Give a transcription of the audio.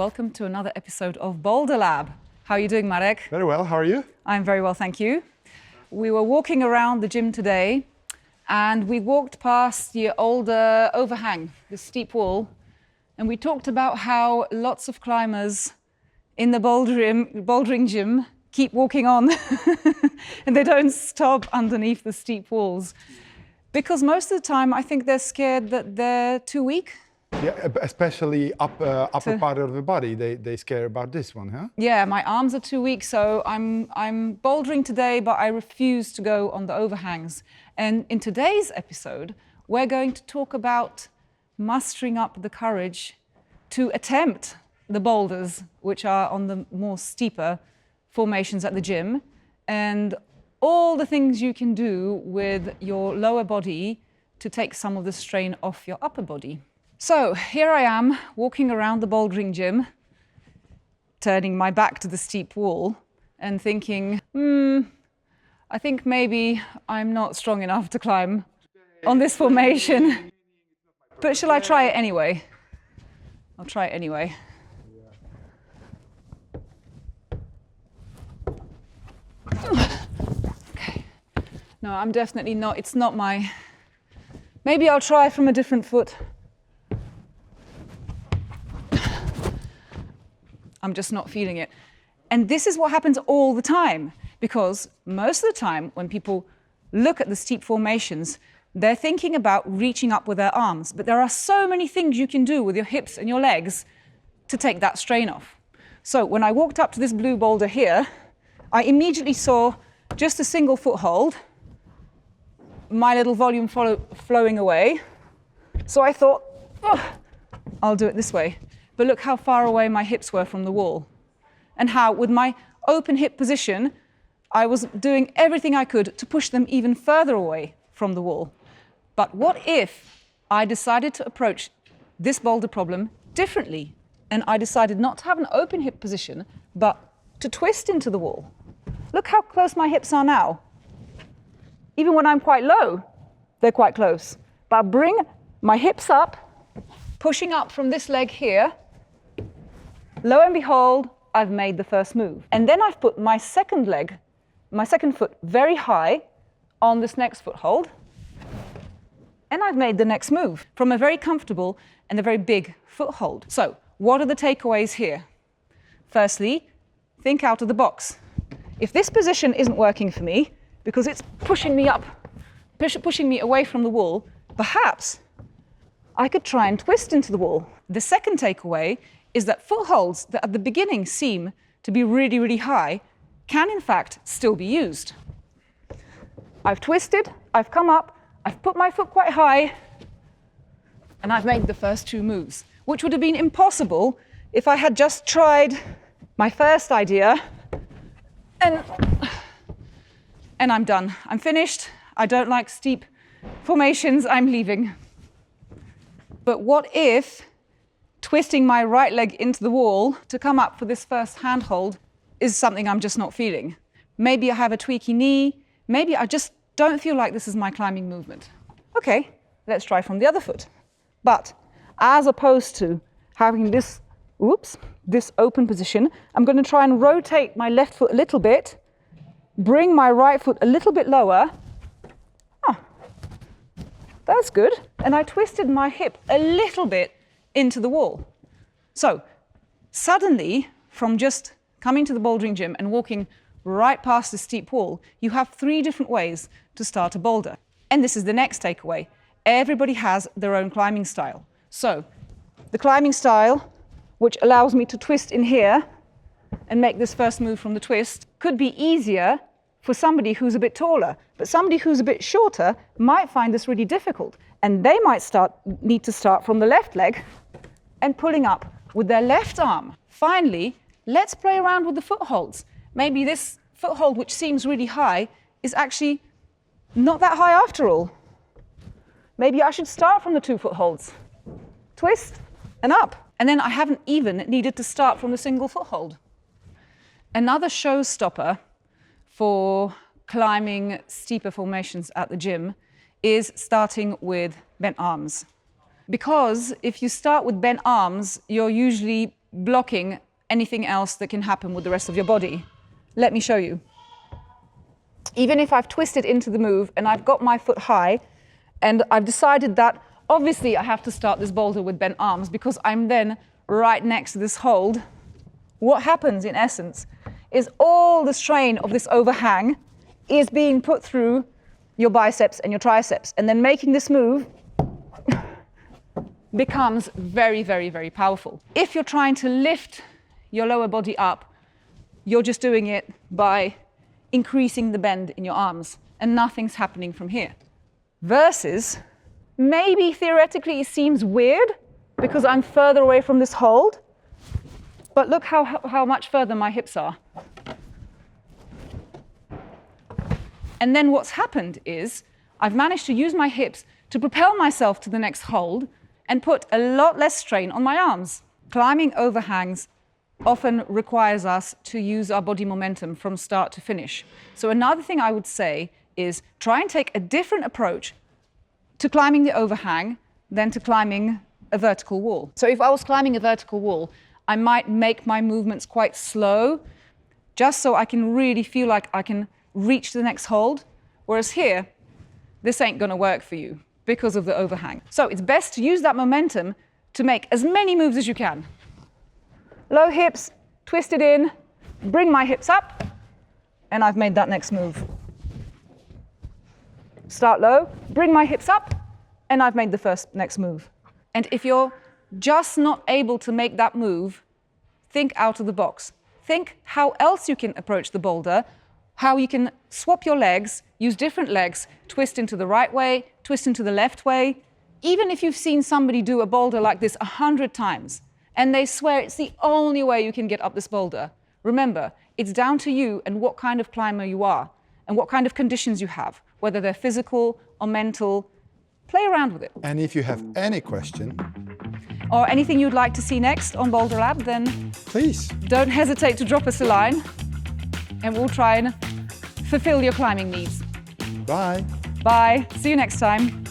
welcome to another episode of Boulder Lab. How are you doing, Marek? Very well, how are you? I'm very well, thank you. We were walking around the gym today and we walked past the older overhang, the steep wall, and we talked about how lots of climbers in the bouldering gym keep walking on and they don't stop underneath the steep walls. Because most of the time I think they're scared that they're too weak. Yeah, especially upper part of the body, they scare about this one, huh? Yeah, my arms are too weak, so I'm bouldering today, but I refuse to go on the overhangs. And in today's episode, we're going to talk about mustering up the courage to attempt the boulders, which are on the more steeper formations at the gym, and all the things you can do with your lower body to take some of the strain off your upper body. So here I am walking around the bouldering gym, turning my back to the steep wall and thinking, I think maybe I'm not strong enough to climb on this formation. But shall I try it anyway? I'll try it anyway. Okay. No, I'm definitely not. It's not my... Maybe I'll try from a different foot. I'm just not feeling it. And this is what happens all the time, because most of the time when people look at the steep formations, they're thinking about reaching up with their arms, but there are so many things you can do with your hips and your legs to take that strain off. So when I walked up to this blue boulder here, I immediately saw just a single foothold, my little volume flowing away. So I thought, oh, I'll do it this way. But look how far away my hips were from the wall, and how with my open hip position, I was doing everything I could to push them even further away from the wall. But what if I decided to approach this boulder problem differently, and I decided not to have an open hip position, but to twist into the wall? Look how close my hips are now. Even when I'm quite low, they're quite close. But I bring my hips up, pushing up from this leg here. Lo and behold, I've made the first move. And then I've put my second leg, my second foot very high on this next foothold. And I've made the next move from a very comfortable and a very big foothold. So what are the takeaways here? Firstly, think out of the box. If this position isn't working for me, because it's pushing me up, pushing me away from the wall, perhaps I could try and twist into the wall. The second takeaway is that footholds that at the beginning seem to be really, really high can in fact still be used. I've twisted, I've come up, I've put my foot quite high, and I've made the first two moves, which would have been impossible if I had just tried my first idea, and I'm done. I'm finished. I don't like steep formations. I'm leaving. But what if twisting my right leg into the wall to come up for this first handhold is something I'm just not feeling? Maybe I have a tweaky knee. Maybe I just don't feel like this is my climbing movement. Okay, let's try from the other foot. But as opposed to having this open position, I'm going to try and rotate my left foot a little bit, bring my right foot a little bit lower. That's good. And I twisted my hip a little bit into the wall. So suddenly, from just coming to the bouldering gym and walking right past the steep wall, you have 3 different ways to start a boulder. And this is the next takeaway. Everybody has their own climbing style. So the climbing style, which allows me to twist in here and make this first move from the twist, could be easier for somebody who's a bit taller, but somebody who's a bit shorter might find this really difficult, and they might need to start from the left leg and pulling up with their left arm. Finally, let's play around with the footholds. Maybe this foothold, which seems really high, is actually not that high after all. Maybe I should start from the 2 footholds, twist and up, and then I haven't even needed to start from the single foothold. Another showstopper for climbing steeper formations at the gym is starting with bent arms. Because if you start with bent arms, you're usually blocking anything else that can happen with the rest of your body. Let me show you. Even if I've twisted into the move and I've got my foot high and I've decided that obviously I have to start this boulder with bent arms because I'm then right next to this hold, what happens in essence is all the strain of this overhang is being put through your biceps and your triceps, and then making this move becomes very, very, very powerful. If you're trying to lift your lower body up, you're just doing it by increasing the bend in your arms, and nothing's happening from here. Versus, maybe theoretically it seems weird because I'm further away from this hold, but look how much further my hips are. And then what's happened is I've managed to use my hips to propel myself to the next hold and put a lot less strain on my arms. Climbing overhangs often requires us to use our body momentum from start to finish. So another thing I would say is try and take a different approach to climbing the overhang than to climbing a vertical wall. So if I was climbing a vertical wall, I might make my movements quite slow, just so I can really feel like I can reach the next hold. Whereas here, this ain't gonna work for you because of the overhang. So it's best to use that momentum to make as many moves as you can. Low hips, twist it in, bring my hips up, and I've made that next move. Start low, bring my hips up, and I've made the next move. And if you're just not able to make that move, think out of the box. Think how else you can approach the boulder, how you can swap your legs, use different legs, twist into the right way, twist into the left way. Even if you've seen somebody do a boulder like this 100 times, and they swear it's the only way you can get up this boulder, remember, it's down to you and what kind of climber you are, and what kind of conditions you have, whether they're physical or mental. Play around with it. And if you have any question, or anything you'd like to see next on Boulder Lab, then please don't hesitate to drop us a line, and we'll try and fulfill your climbing needs. Bye. Bye. See you next time.